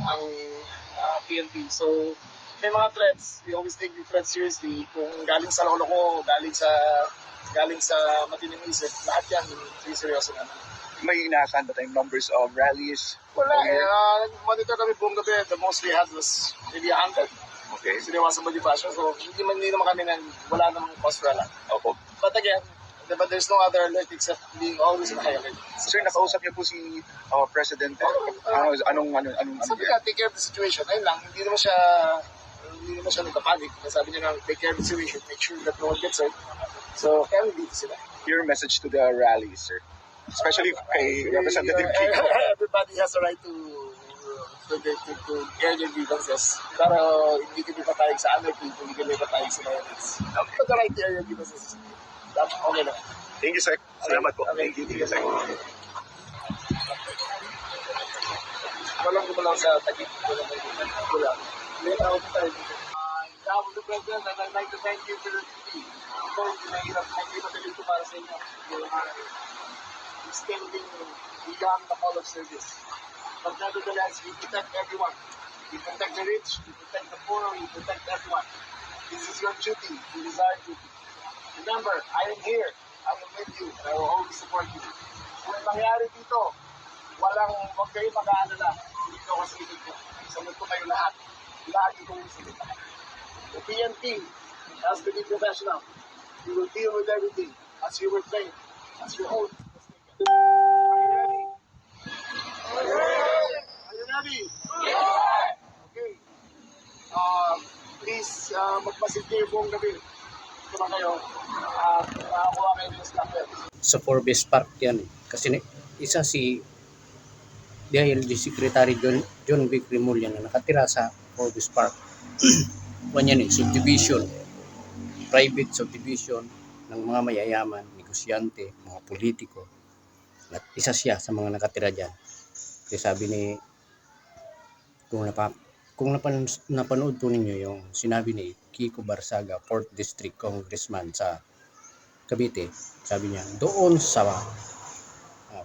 ang PNP. So, may mga threats. We always take the threats seriously. Kung galing sa lolo ko, galing sa matining isip, lahat yan, hindi seryoso naman. May inaasahan ba tayong numbers of rallies? Wala monitor kami buong gabi. The most we had was maybe 100. Okay. Siniwasan Bonifacio. So, hindi naman kami wala namang cause for Opo. But again, but there's no other alert except being always in high alert. Sir, nakausap niyo po si President. Anong Sabi niya, take care of the situation. Ayun lang, hindi naman siya nagka-panic. Sabi niya nga, take care of the situation, make sure that no one gets hurt. So, kaya dito sila. Your message to the rally, sir? Especially kay Representative Kiko. Everybody has a right to air their grievances. Pero hindi kami patayag sa anarchy, hindi kami patayag sa violence. Okay. But the right to air your grievances. Okay lang. Thank you, sir. Salamat po. Okay. Thank you, sir. Walang ko lang sa tagit. Wala. May tawag tayo dito. Mr. President, I'd like to thank you for the TV. Ito, nahirap dito para sa inyo. Extending beyond the call of service. But nevertheless, we protect everyone. We protect the rich, we protect the poor, we protect everyone. This is your duty. It is our duty. Remember, I am here. I am with you. And I will always support you. Kung nangyari dito, huwag kayo mag-aalala. Hindi ko ako sa likod ko. Sagot ko kayo lahat. Lahat ito yung sagot. The PNP has to be professional. We will deal with everything as you were trained, as your own. Are you ready? Are you ready? Yeah! Okay. Please, magmasid kayo buong gabi. Ito na kayo. Makakuha kayo ng slapper. Sa Forbes Park yan. Kasi isa si DILG Secretary John Vic Remulla na nakatira sa Forbes Park. Yan subdivision. Private subdivision ng mga mayayaman, negosyante, mga politiko. At isa siya sa mga nakatira dyan. Kasi sabi ni, kung napanood po ninyo yung sinabi ni Kiko Barsaga, 4th District Congressman sa Cavite, sabi niya, doon sa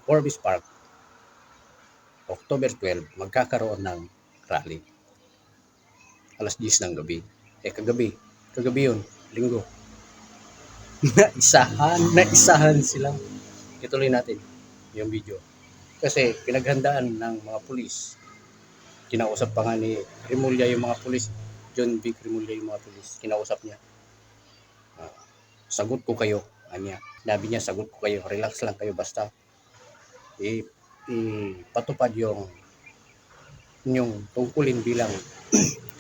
Forbes Park, October 12, magkakaroon ng rally. Alas 10 ng gabi. Kagabi yun, linggo. Naisahan sila. Ituloy natin yung video. Kasi pinaghandaan ng mga pulis. Kinausap pa nga ni Remulla yung mga pulis. John Vic Remulla yung mga pulis. Kinausap niya. Sagot ko kayo. Sabi niya, sagot ko kayo. Relax lang kayo basta. Ipatupad yung inyong tungkulin bilang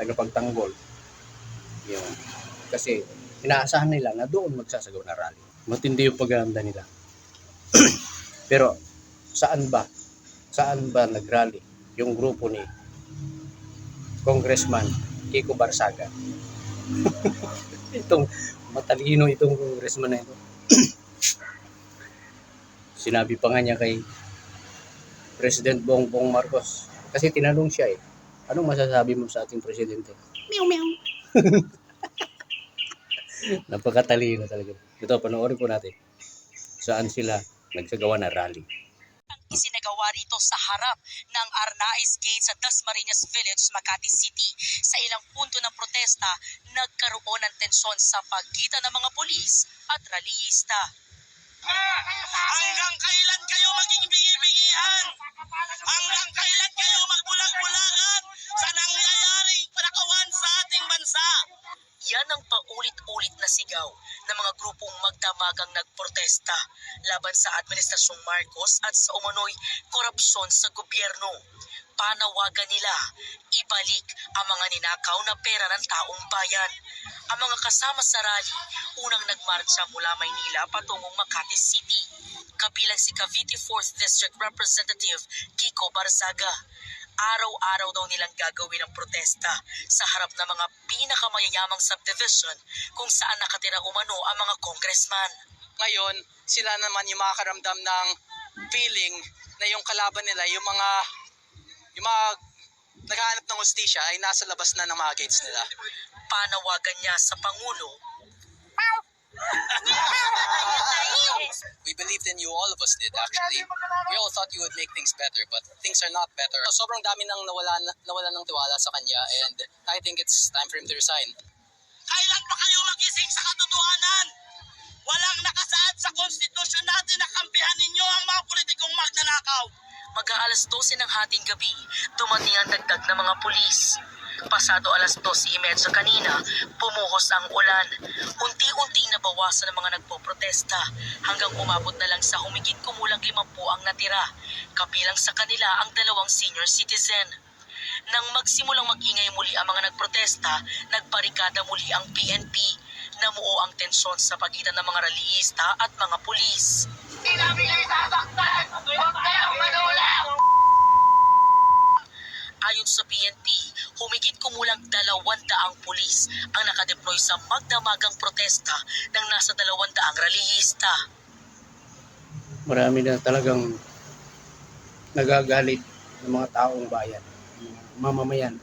tagapagtanggol. Yun. Kasi inaasahan nila na doon magsasagawa na rally. Matindi yung paghahanda nila. Pero saan ba nagrally yung grupo ni Congressman Kiko Barsaga? Itong matalino itong congressman na ito. Sinabi pa nga niya kay President Bongbong Marcos, kasi tinanong siya anong masasabi mo sa ating presidente? Meow meow. Napakatalino talaga. Ito, panoorin po natin. Saan sila nagsagawa na rally. Isinagawa rito sa harap ng Arnaiz Gate sa Dasmariñas Village, Makati City. Sa ilang punto ng protesta, nagkaroon ng tensyon sa pagitan ng mga pulis at rallyista. Hanggang kailan kayo maging bingi-bingihan? Hanggang kailan kayo magbulag-bulagan sa nangyayaring panakawan sa ating bansa? Yan ang paulit-ulit na sigaw ng mga grupong magdamagang nagprotesta laban sa Administrasyong Marcos at sa umano'y korupsyon sa gobyerno. Panawagan nila, ibalik ang mga ninakaw na pera ng taong bayan. Ang mga kasama sa rally, unang nagmarcha mula Maynila patungong Makati City. Kabilang si Cavite 4th District Representative Kiko Barsaga. Araw-araw daw nilang gagawin ang protesta sa harap ng mga pinakamayayamang subdivision kung saan nakatira umano ang mga congressman. Ngayon, sila naman yung makakaramdam ng feeling na yung kalaban nila, yung mga naghahanap ng hustisya ay nasa labas na ng mga gates nila. Panawagan niya sa Pangulo. We believe believed in you, all of us did actually. We all thought you would make things better, but things are not better. Sobrang dami nang nawala ng tiwala sa kanya, and I think it's time for him to resign. Kailan pa kayo magising sa katotohanan? Walang nakasaad sa konstitusyon natin na kampihan ninyo ang mga politikong magnanakaw. Mag-aalas 12 ng hating gabi, dumating ang dagdag na mga pulis. Pasado alas 12:30 kanina, pumuhos ang ulan. Unti-unting nabawasan ang mga nagpoprotesta hanggang umabot na lang sa humigit kumulang 50 ang natira. Kabilang sa kanila ang 2 senior citizen. Nang magsimulang mag-ingay muli ang mga nagprotesta, nagbarikada muli ang PNP. Namuo ang tensyon sa pagitan ng mga rallyista at mga pulis. Ayon sa PNP, humigit kumulang 200 pulis ang nakadeploy sa magdamagang protesta ng nasa 200 rallyista. Marami na talagang nagagalit ng mga taong bayan, mamamayan,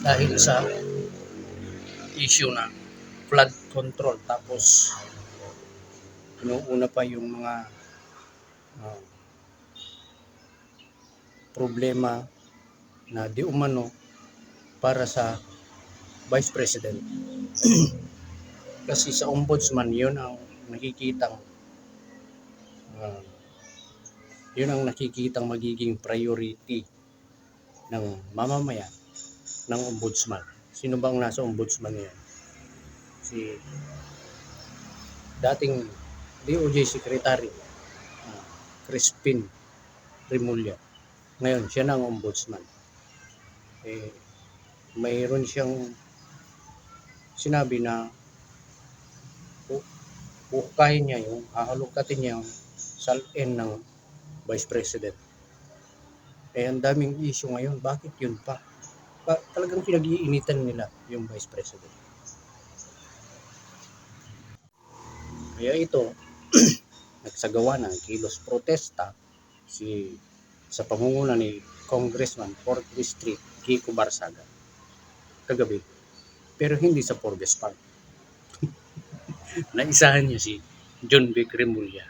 dahil sa issue na flood control. Tapos inuuna pa yung mga problema na di umano para sa Vice President. Kasi sa ombudsman, yun ang nakikitang magiging priority ng mamamayan ng ombudsman. Sino bang nasa ombudsman ngayon? Si dating DOJ Secretary Crispin Remulla. Ngayon, siya na ang ombudsman. Mayroon siyang sinabi na hukayin niya yung, hahalukatin niya yung salin ng Vice President. Ang daming issue ngayon. Bakit yun pa? Talagang pinag-iinitan nila yung Vice President. Kaya ito, nagsagawa ng kilos protesta sa pamumuno ni Congressman 4th District Kiko Barsaga kagabi, pero hindi sa Forbes Park. Naisahan niya si John Vic Remulla.